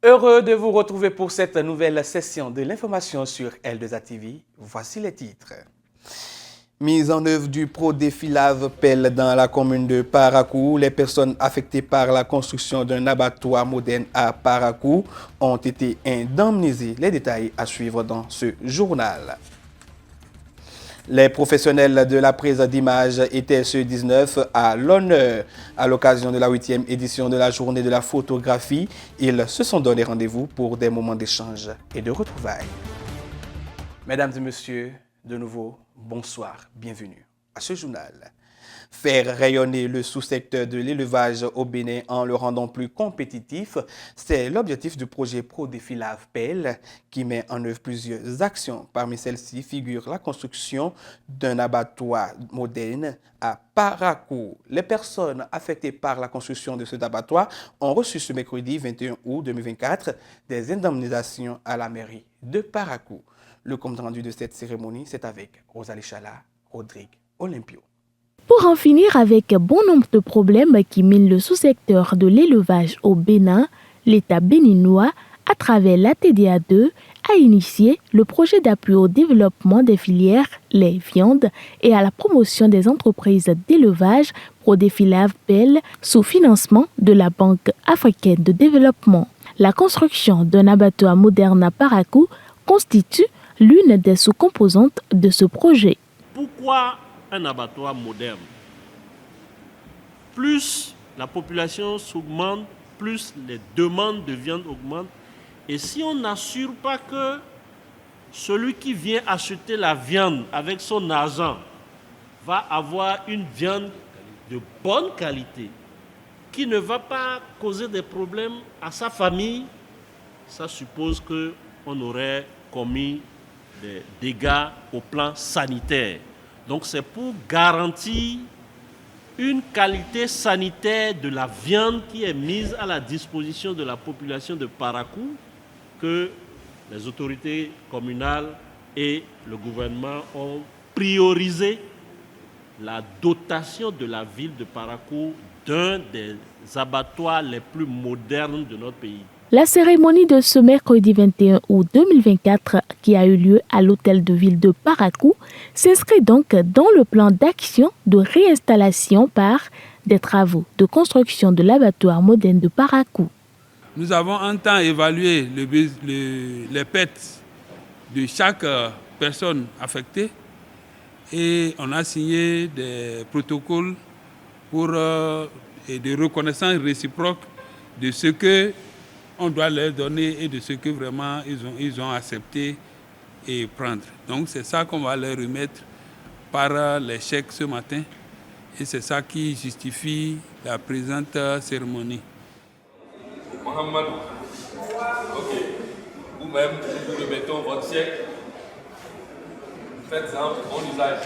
Heureux de vous retrouver pour cette nouvelle session de l'information sur L2A TV. Voici les titres. Mise en œuvre du Prodefilave Pelle dans la commune de Parakou. Les personnes affectées par la construction d'un abattoir moderne à Parakou ont été indemnisées. Les détails à suivre dans ce journal. Les professionnels de la prise d'image étaient ce 19 à l'honneur. À l'occasion de la 8e édition de la journée de la photographie, ils se sont donné rendez-vous pour des moments d'échange et de retrouvailles. Mesdames et messieurs, de nouveau, bonsoir, bienvenue à ce journal. Faire rayonner le sous-secteur de l'élevage au Bénin en le rendant plus compétitif, c'est l'objectif du projet Prodefilave Pelle qui met en œuvre plusieurs actions. Parmi celles-ci figure la construction d'un abattoir moderne à Parakou. Les personnes affectées par la construction de cet abattoir ont reçu ce mercredi 21 août 2024 des indemnisations à la mairie de Parakou. Le compte rendu de cette cérémonie, c'est avec Rosalie Chala, Rodrigue Olympio. Pour en finir avec bon nombre de problèmes qui minent le sous-secteur de l'élevage au Bénin, l'État béninois, à travers la TDA2, a initié le projet d'appui au développement des filières lait, viande et à la promotion des entreprises d'élevage Prodefilave Pelle sous financement de la Banque africaine de développement. La construction d'un abattoir moderne à Parakou constitue l'une des sous-composantes de ce projet. Pourquoi un abattoir moderne? Plus la population s'augmente, plus les demandes de viande augmentent. Et si on n'assure pas que celui qui vient acheter la viande avec son argent va avoir une viande de bonne qualité, qui ne va pas causer des problèmes à sa famille, ça suppose qu'on aurait commis des dégâts au plan sanitaire. Donc c'est pour garantir une qualité sanitaire de la viande qui est mise à la disposition de la population de Parakou que les autorités communales et le gouvernement ont priorisé la dotation de la ville de Parakou d'un des abattoirs les plus modernes de notre pays. La cérémonie de ce mercredi 21 août 2024 qui a eu lieu à l'hôtel de ville de Parakou s'inscrit donc dans le plan d'action de réinstallation par des travaux de construction de l'abattoir moderne de Parakou. Nous avons un temps évalué les pertes de chaque personne affectée et on a signé des protocoles et de reconnaissance réciproque de ce que on doit leur donner et de ce que vraiment ils ont accepté et prendre. Donc c'est ça qu'on va leur remettre par les chèques ce matin et c'est ça qui justifie la présente cérémonie. Mohamed, ok, vous-même, nous remettons votre chèque. Faites-en bon usage.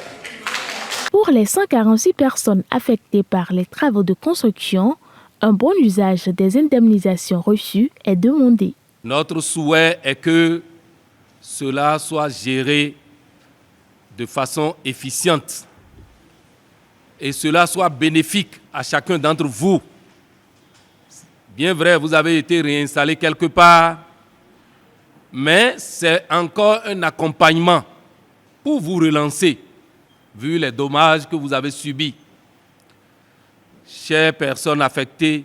Pour les 146 personnes affectées par les travaux de construction, un bon usage des indemnisations reçues est demandé. Notre souhait est que cela soit géré de façon efficiente et cela soit bénéfique à chacun d'entre vous. Bien vrai, vous avez été réinstallé quelque part, mais c'est encore un accompagnement pour vous relancer, vu les dommages que vous avez subis. Chères personnes affectées,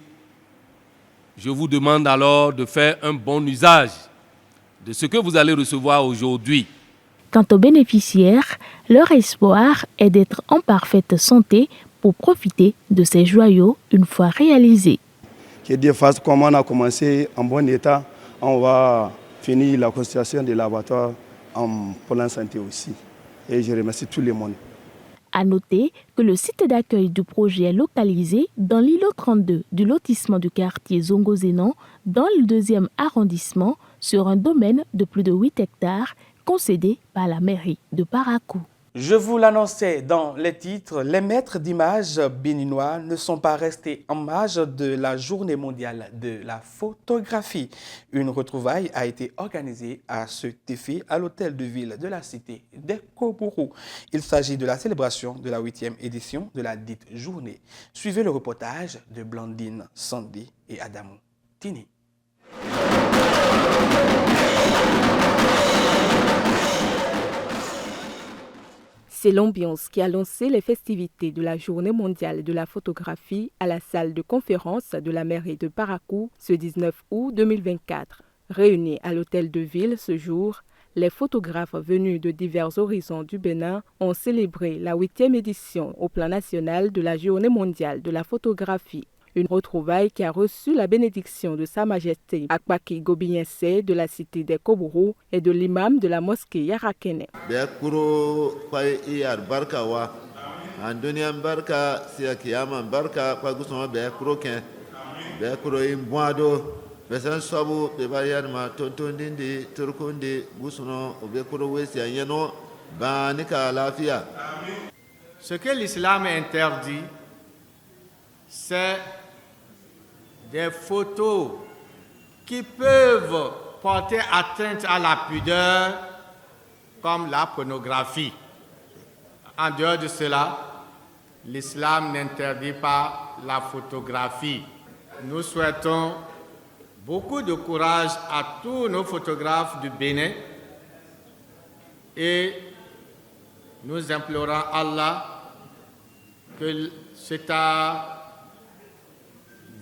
je vous demande alors de faire un bon usage de ce que vous allez recevoir aujourd'hui. Quant aux bénéficiaires, leur espoir est d'être en parfaite santé pour profiter de ces joyaux une fois réalisés. Que Dieu fasse comme on a commencé en bon état, on va finir la construction de l'abattoir en pleine santé aussi. Et je remercie tout le monde. À noter que le site d'accueil du projet est localisé dans l'îlot 32 du lotissement du quartier Zongo-Zénan, dans le 2e arrondissement, sur un domaine de plus de 8 hectares concédé par la mairie de Parakou. Je vous l'annonçais dans les titres, les maîtres d'images béninois ne sont pas restés en marge de la journée mondiale de la photographie. Une retrouvaille a été organisée à cet effet à l'hôtel de ville de la cité des Kobourou. Il s'agit de la célébration de la 8e édition de la dite journée. Suivez le reportage de Blandine Sandé et Adamou Tini. C'est l'ambiance qui a lancé les festivités de la Journée mondiale de la photographie à la salle de conférence de la mairie de Parakou ce 19 août 2024. Réunis à l'hôtel de ville ce jour, les photographes venus de divers horizons du Bénin ont célébré la 8e édition au plan national de la Journée mondiale de la photographie. Une retrouvaille qui a reçu la bénédiction de Sa Majesté Akbaki Gobinyese de la cité des Kobourou et de l'imam de la mosquée Yarakene. Ce que l'islam interdit, c'est des photos qui peuvent porter atteinte à la pudeur, comme la pornographie. En dehors de cela, l'islam n'interdit pas la photographie. Nous souhaitons beaucoup de courage à tous nos photographes du Bénin et nous implorons Allah que cet art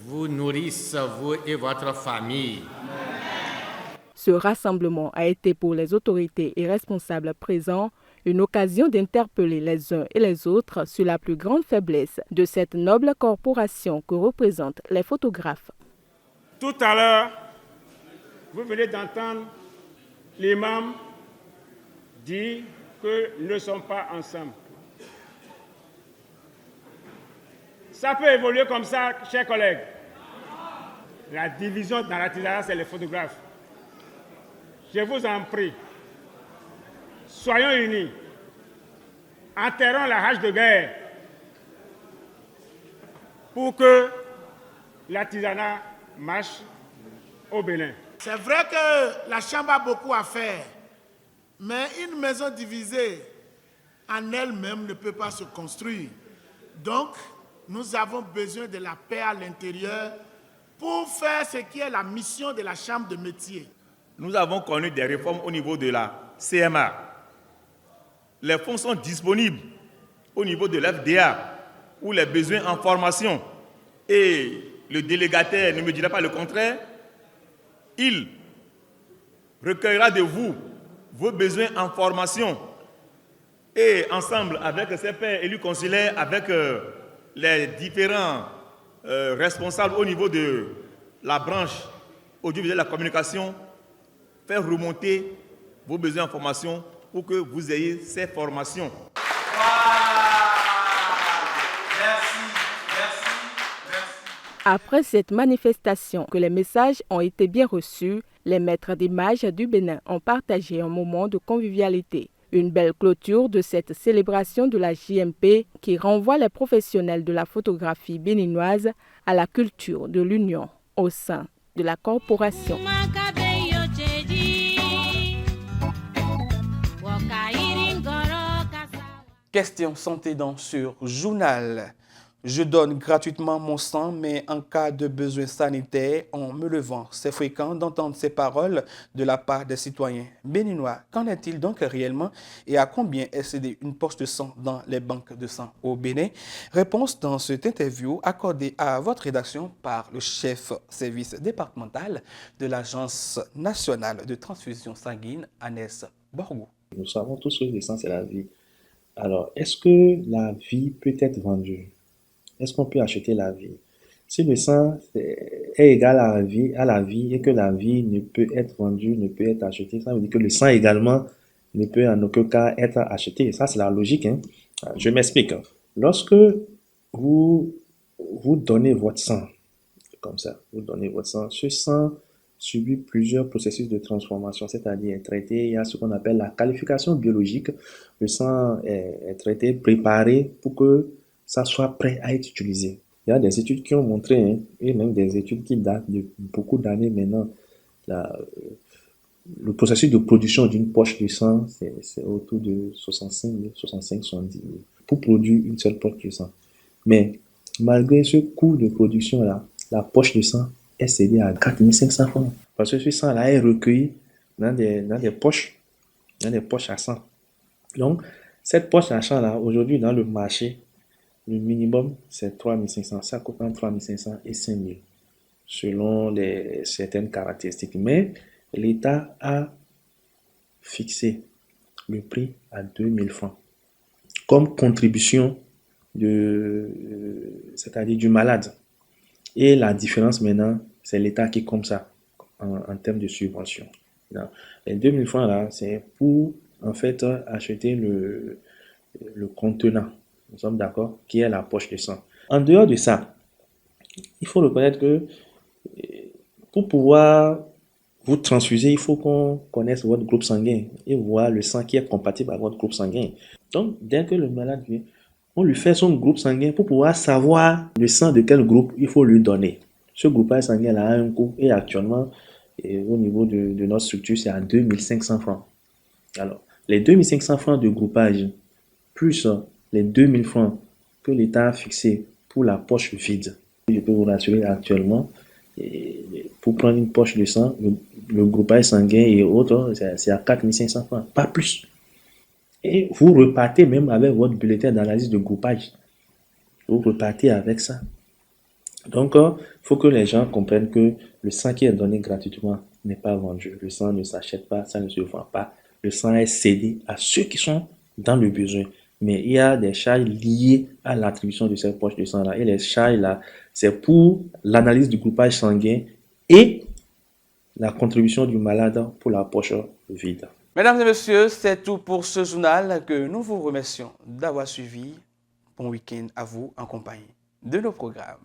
vous nourrisse, vous et votre famille. Ce rassemblement a été pour les autorités et responsables présents une occasion d'interpeller les uns et les autres sur la plus grande faiblesse de cette noble corporation que représentent les photographes. Tout à l'heure, vous venez d'entendre l'imam dire que nous ne sommes pas ensemble. Ça peut évoluer comme ça, chers collègues. La division dans l'artisanat, c'est les photographes. Je vous en prie, soyons unis, enterrons la hache de guerre pour que l'artisanat marche au Bénin. C'est vrai que la Chambre a beaucoup à faire, mais une maison divisée en elle-même ne peut pas se construire. Donc, nous avons besoin de la paix à l'intérieur pour faire ce qui est la mission de la Chambre de métier. Nous avons connu des réformes au niveau de la CMA. Les fonds sont disponibles au niveau de l'FDA, où les besoins en formation, et le délégataire ne me dira pas le contraire, il recueillera de vous vos besoins en formation et ensemble avec ses pairs élus consulaires, avec les différents responsables au niveau de la branche audiovisuelle de la communication, faire remonter vos besoins en formation pour que vous ayez ces formations. Après cette manifestation, que les messages ont été bien reçus, les maîtres d'images du Bénin ont partagé un moment de convivialité. Une belle clôture de cette célébration de la JMP qui renvoie les professionnels de la photographie béninoise à la culture de l'union au sein de la corporation. Question santé dans sur Journal. Je donne gratuitement mon sang, mais en cas de besoin sanitaire, en me levant. C'est fréquent d'entendre ces paroles de la part des citoyens béninois. Qu'en est-il donc réellement et à combien est cédée une poche de sang dans les banques de sang au Bénin? Réponse dans cette interview accordée à votre rédaction par le chef service départemental de l'Agence nationale de transfusion sanguine, Agnès Borgou. Nous savons tous que le sang, c'est la vie. Alors, est-ce que la vie peut être vendue? Est-ce qu'on peut acheter la vie? Si le sang est égal à la vie et que la vie ne peut être vendue, ne peut être achetée, ça veut dire que le sang également ne peut en aucun cas être acheté. Ça, c'est la logique, hein? Je m'explique. Lorsque vous donnez votre sang, comme ça, vous donnez votre sang, ce sang subit plusieurs processus de transformation, c'est-à-dire est traité. Il y a ce qu'on appelle la qualification biologique. Le sang est traité, préparé pour que ça soit prêt à être utilisé. Il y a des études qui ont montré, et même des études qui datent de beaucoup d'années maintenant, le processus de production d'une poche de sang, c'est autour de 65-70 000 pour produire une seule poche de sang. Mais malgré ce coût de production-là, la poche de sang est cédé à 4500 francs. Parce que ce sang-là est recueilli dans des poches à sang. Donc, cette poche à sang-là, aujourd'hui, dans le marché, le minimum, c'est 3500. Ça coûte entre 3500 et 5000, selon certaines caractéristiques. Mais l'État a fixé le prix à 2000 francs comme contribution c'est-à-dire du malade. Et la différence maintenant, c'est l'État qui est comme ça en termes de subvention. Les 2000 francs là, c'est pour en fait acheter le contenant, nous sommes d'accord, qui est la poche de sang. En dehors de ça, il faut reconnaître que pour pouvoir vous transfuser, il faut qu'on connaisse votre groupe sanguin et voir le sang qui est compatible avec votre groupe sanguin. Donc, dès que le malade vient, on lui fait son groupe sanguin pour pouvoir savoir le sang de quel groupe il faut lui donner. Ce groupage sanguin a un coût et actuellement, au niveau de notre structure, c'est à 2500 francs. Alors, les 2500 francs de groupage, plus les 2000 francs que l'État a fixé pour la poche vide, je peux vous rassurer actuellement, pour prendre une poche de sang, le groupage sanguin et autres, c'est à 4500 francs, pas plus. Et vous repartez même avec votre bulletin d'analyse de groupage. Vous repartez avec ça. Donc, il faut que les gens comprennent que le sang qui est donné gratuitement n'est pas vendu. Le sang ne s'achète pas, ça ne se vend pas. Le sang est cédé à ceux qui sont dans le besoin. Mais il y a des charges liées à l'attribution de cette poche de sang-là. Et les charges-là, c'est pour l'analyse du groupage sanguin et la contribution du malade pour la poche vide. Mesdames et messieurs, c'est tout pour ce journal que nous vous remercions d'avoir suivi. Bon week-end à vous en compagnie de nos programmes.